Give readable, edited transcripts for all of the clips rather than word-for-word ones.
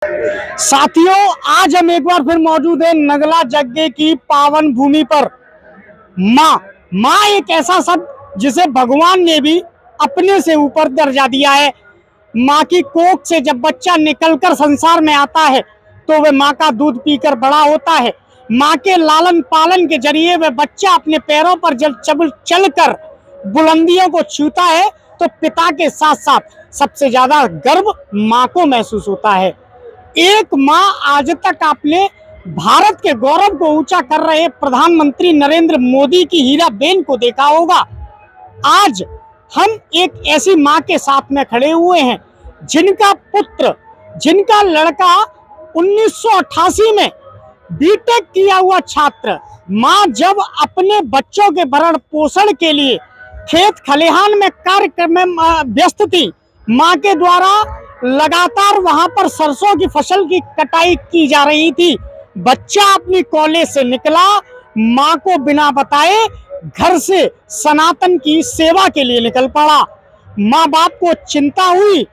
साथियों, आज हम एक बार फिर मौजूद हैं नगला यज्ञ की पावन भूमि पर। माँ एक ऐसा शब्द जिसे भगवान ने भी अपने से ऊपर दर्जा दिया है। माँ की कोख से जब बच्चा निकलकर संसार में आता है तो वह माँ का दूध पीकर बड़ा होता है। माँ के लालन पालन के जरिए वह बच्चा अपने पैरों पर जब चलकर बुलंदियों को छूता है तो पिता के साथ साथ सबसे ज्यादा गर्व माँ को महसूस होता है। एक माँ आज तक आपने भारत के गौरव को ऊंचा कर रहे प्रधानमंत्री नरेंद्र मोदी की हीरा बेन को देखा होगा। आज हम एक ऐसी माँ के साथ में खड़े हुए हैं जिनका लड़का 1988 में बीटेक किया हुआ छात्र माँ जब अपने बच्चों के भरण पोषण के लिए खेत खलिहान में कार्य में व्यस्त थी, माँ के द्वारा लगातार वहां पर सरसों की फसल की कटाई की जा रही थी। बच्चा अपनी कॉलेज से निकला, माँ को बिना बताए घर से सनातन की सेवा के लिए निकल पड़ा। माँ बाप को चिंता हुई,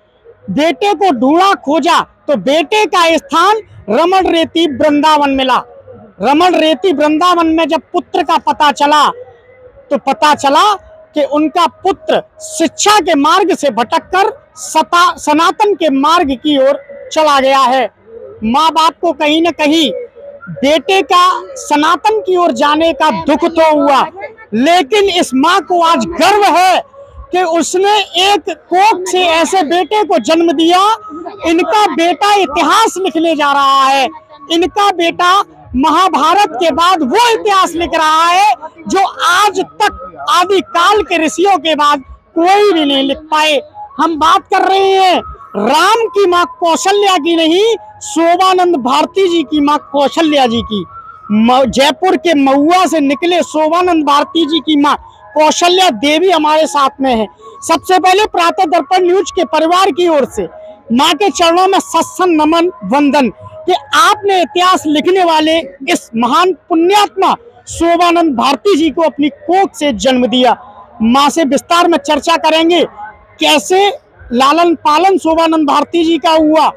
बेटे को ढूंढा खोजा तो बेटे का स्थान रमण रेती वृंदावन मिला। रमण रेती वृंदावन में जब पुत्र का पता चला कि उनका पुत्र शिक्षा के मार्ग से भटककर सनातन के मार्ग की ओर चला गया है। माँ बाप को कहीं न कहीं बेटे का सनातन की ओर जाने का दुख तो हुआ, लेकिन इस माँ को आज गर्व है कि उसने एक कोख से ऐसे बेटे को जन्म दिया। इनका बेटा इतिहास लिखने जा रहा है। इनका बेटा महाभारत के बाद वो इतिहास लिख रहा है जो आज तक आदि काल के ऋषियों के बाद कोई भी नहीं लिख पाए। हम बात कर रहे हैं राम की माँ कौशल्या की नहीं, शोभानंद भारती जी की माँ कौशल्या जी की। जयपुर के महुआ से निकले शोभानंद भारती जी की माँ कौशल्या देवी हमारे साथ में है। सबसे पहले प्रातः दर्पण न्यूज के परिवार की ओर से माँ के चरणों में सत्संग नमन वंदन कि आपने इतिहास लिखने वाले इस महान पुण्यात्मा शोभानंद भारती जी को अपनी कोख से जन्म दिया। माँ से विस्तार में चर्चा करेंगे कैसे लालन पालन शोभानंद भारती जी का हुआ।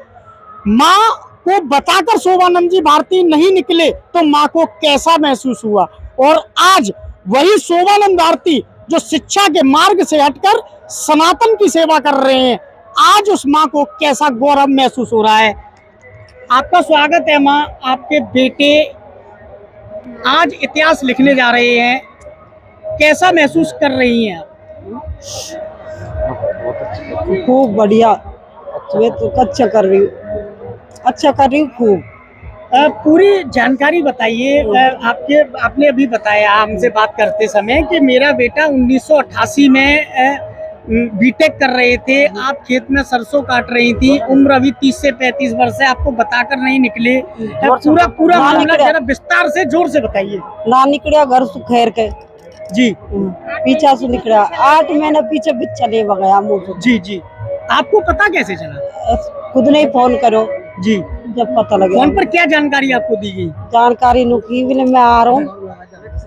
माँ को बताकर शोभानंद जी भारती नहीं निकले तो माँ को कैसा महसूस हुआ, और आज वही शोभानंद भारती जो शिक्षा के मार्ग से हटकर सनातन की सेवा कर रहे हैं, आज उस माँ को कैसा गौरव महसूस हो रहा है। आपका स्वागत है माँ। आपके बेटे आज इतिहास लिखने जा रहे हैं, कैसा महसूस कर रही हैं आप? खूब बढ़िया। मैं तो अच्छा कर रही हूँ खूब। पूरी जानकारी बताइए। आपने अभी बताया हमसे बात करते समय कि मेरा बेटा 1988 में बीटेक कर रहे थे, आप खेत में सरसों काट रही थी, उम्र अभी 30 से 35 वर्ष है, आपको बताकर नहीं निकले। पूरा मामला जरा विस्तार से जोर से बताइए। ना निकलिया घर से खैर के जी, पीछा से निकला 8 महीने पीछे चले गया मुझे। जी आपको पता कैसे चला? खुद नहीं फोन करो जी, जब पता लगे। फोन पर क्या जानकारी आपको दी गई? जानकारी नु की भी मैं आ रहा हूँ,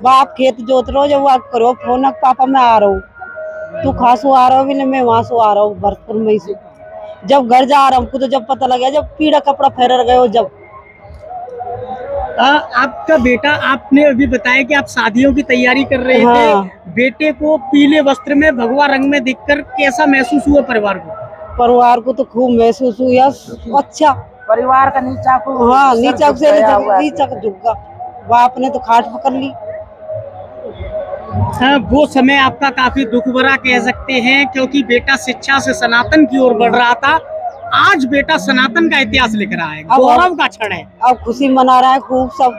बाप खेत जोत रहा जब आप करो फोन पापा मैं आ रहा हूँ, तू खासू आ रहा हूँ, मैं वहां से आ रहा हूँ भरतपुर में से। जब घर जा रहा हूँ तो जब पता लगा जब पीड़ा कपड़ा फेर गए हो जब। आपका बेटा, आपने अभी बताया कि आप शादियों की तैयारी कर रहे थे, बेटे को पीले वस्त्र में भगवा रंग में देखकर कैसा महसूस हुआ परिवार को? परिवार को तो खूब महसूस हुआ। अच्छा परिवार का नीचा को नीचा से झुका, बाप ने तो खाट पकड़ ली। हाँ, वो समय आपका काफी दुख भरा कह सकते हैं, क्योंकि बेटा शिक्षा से सनातन की ओर बढ़ रहा था। आज बेटा सनातन का इतिहास लिख रहा है, गौरव का क्षण है। अब खुशी मना रहा है खूब सब।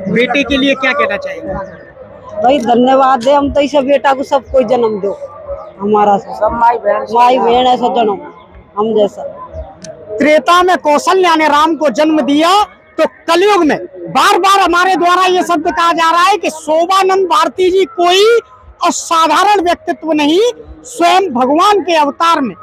बेटे के लिए क्या कहना चाहिए? भाई धन्यवाद दे, हम तो इसे बेटा को सब कोई जन्म दो, हमारा सब माई बहन ऐसा जन्म हम जैसा। त्रेता में कौशल्या ने राम को जन्म दिया तो कलयुग में बार बार हमारे द्वारा ये शब्द कहा जा रहा है कि शोभानंद भारती जी कोई असाधारण व्यक्तित्व नहीं, स्वयं भगवान के अवतार में।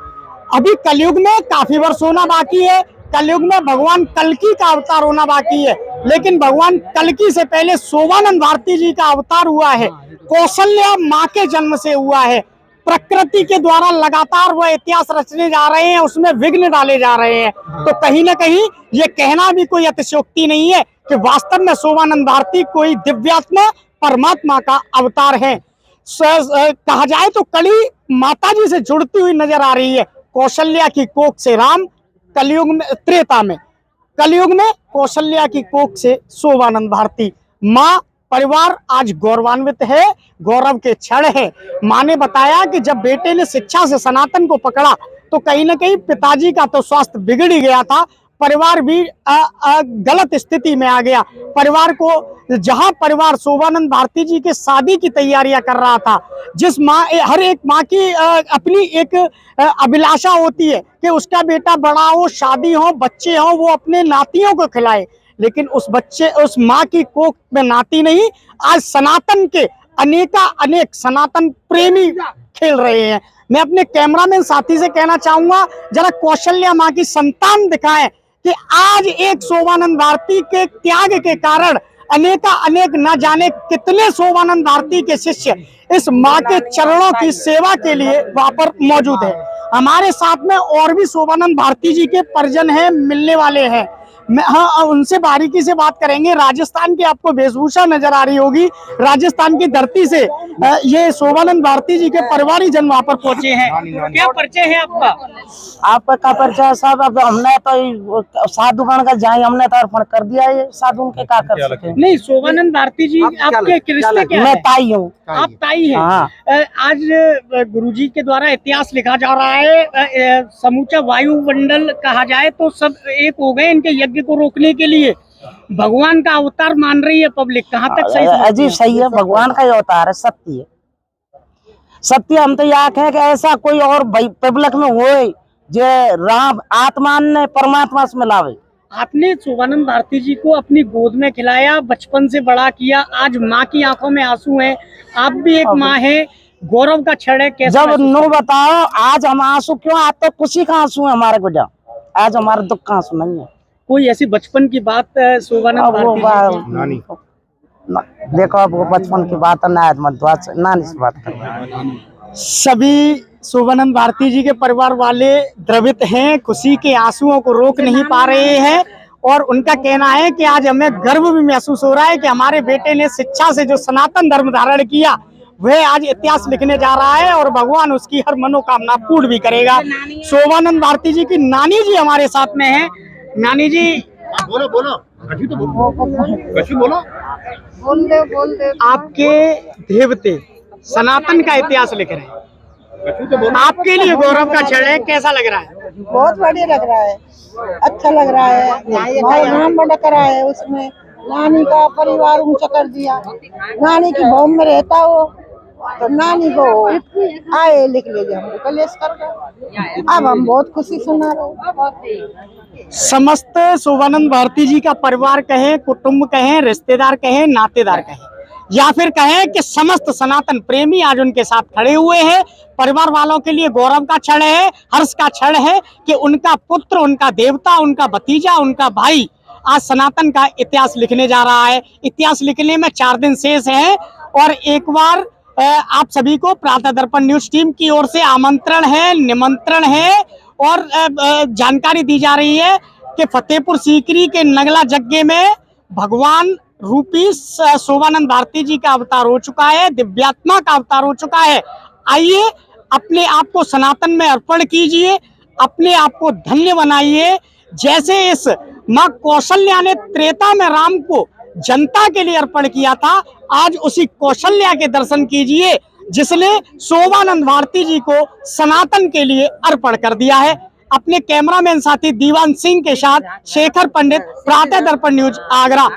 अभी कलयुग में काफी वर्ष होना बाकी है, कलयुग में भगवान कल्कि का अवतार होना बाकी है, लेकिन भगवान कल्कि से पहले शोभानंद भारती जी का अवतार हुआ है। कौशल्या माँ के जन्म से हुआ है। प्रकृति के द्वारा लगातार वह इतिहास रचने जा रहे हैं, उसमें विघ्न डाले जा रहे हैं। तो कहीं ना कहीं ये कहना भी कोई अतिशयोक्ति नहीं है कि वास्तव में शोभानंद भारती कोई दिव्यात्मा परमात्मा का अवतार है। कहा जाए तो कली माता जी से जुड़ती हुई नजर आ रही है। कौशल्या की कोख से राम, कलयुग में त्रेता में, कलयुग में कौशल्या की कोख से शोभानंद भारती। माँ परिवार आज गौरवान्वित है, गौरव के क्षण है। माँ ने बताया कि जब बेटे ने शिक्षा से सनातन को पकड़ा तो कहीं ना कहीं पिताजी का तो स्वास्थ्य बिगड़ ही गया था, परिवार भी गलत स्थिति में आ गया। परिवार को, जहां परिवार शोभानंद भारती जी के शादी की तैयारियां कर रहा था, जिस माँ, हर एक माँ की अपनी एक अभिलाषा होती है कि उसका बेटा बड़ा हो, शादी हो, बच्चे हो, वो अपने नातियों को खिलाए, लेकिन उस माँ की कोख में नाती नहीं, आज सनातन के अनेक सनातन प्रेमी खेल रहे हैं। मैं अपने कैमरामैन साथी से कहना चाहूंगा, जरा कौशल्या माँ की संतान दिखाएं कि आज एक शोभानंद भारती के त्याग के कारण अनेक न जाने कितने शोभानंद भारती के शिष्य इस माँ के चरणों की सेवा के लिए वहां पर मौजूद है। हमारे साथ में और भी शोभानंद भारती जी के परिजन हैं, मिलने वाले हैं। हाँ, उनसे बारीकी से बात करेंगे। राजस्थान की आपको वेशभूषा नजर आ रही होगी, राजस्थान की धरती से ये शोभानंद भारती जी के परिवारी जन वहां पर पहुंचे हैं। क्या परिचय है आपका? आपका परिचय साहब, अब हमने तो साधु बन कर जाए, हमने तो अर्पण कर दिया है साधु के, क्या कर सकते हैं। नहीं, शोभानंद भारती जी आपके रिश्ते क्या मैं है? ताई हूँ। आप ताई हैं। हाँ। आज गुरुजी के द्वारा इतिहास लिखा जा रहा है। समूचा वायुमंडल कहा जाए तो सब एक हो गए इनके यज्ञ को रोकने के लिए। भगवान का अवतार मान रही है पब्लिक, कहाँ तक सही? अजीब सही है, भगवान का ही अवतार है, सत्य है, सत्य। हम तो यह कहें कि ऐसा कोई और पब्लिक में होए जो राम आत्मा ने परमात्मा से मिलावे। आपने शोभानंद भारती जी को अपनी गोद में खिलाया, बचपन से बड़ा किया, आज माँ की आंखों में आंसू हैं, आप भी एक माँ हैं, गौरव का क्षण है। कैसा जब नो बताओ आज हम आंसू क्यों, आज तो खुशी का आंसू है हमारे गुजा, आज हमारे दुख का आंसू नहीं है। कोई ऐसी बचपन की बात शोभानंद भारती जी? देखो अब वो बचपन की बात है, नानी से बात कर। सभी शोभानंद भारती जी के परिवार वाले द्रवित हैं, खुशी के आंसुओं को रोक नहीं पा रहे हैं और उनका कहना है कि आज हमें गर्व भी महसूस हो रहा है कि हमारे बेटे ने शिक्षा से जो सनातन धर्म धारण किया वह आज इतिहास लिखने जा रहा है और भगवान उसकी हर मनोकामना पूर्ण भी करेगा। शोभानंद भारती जी की नानी जी हमारे साथ में है। नानी जी बोलो बोलो, बोल दे। आपके देवते सनातन का इतिहास लिख रहे हैं, आपके लिए गौरव का क्षण है, कैसा लग रहा है? बहुत बढ़िया लग रहा है, अच्छा लग रहा है। नाम बड़ा करा है उसमें, नानी का परिवार ऊंचा कर दिया, नानी की भूमि में रहता वो, तो नानी को आए लिख लीजिए हमको कलेश कर। अब हम बहुत खुशी सुना रहे। समस्त शोभानंद भारती जी का परिवार कहें, कुटुंब कहें, रिश्तेदार कहें, नातेदार कहें या फिर कहें कि समस्त सनातन प्रेमी आज उनके साथ खड़े हुए हैं। परिवार वालों के लिए गौरव का क्षण है, हर्ष का क्षण है कि उनका पुत्र, उनका देवता, उनका भतीजा, उनका भाई आज सनातन का इतिहास लिखने जा रहा है। इतिहास लिखने में 4 दिन शेष है और एक बार आप सभी को प्रातः दर्पण न्यूज टीम की ओर से आमंत्रण है, निमंत्रण है और जानकारी दी जा रही है कि फतेहपुर सीकरी के नगला जग्गे में भगवान रूपी शोभानंद भारती जी का अवतार हो चुका है, दिव्यात्मा का अवतार हो चुका है। आइए अपने आप को सनातन में अर्पण कीजिए, अपने आप को धन्य बनाइए। जैसे इस माँ कौशल्या ने त्रेता में राम को जनता के लिए अर्पण किया था, आज उसी कौशल्या के दर्शन कीजिए जिसने शोभानंद भारती जी को सनातन के लिए अर्पण कर दिया है। अपने कैमरामैन साथी दीवान सिंह के साथ शेखर पंडित, प्रातः दर्पण न्यूज, आगरा।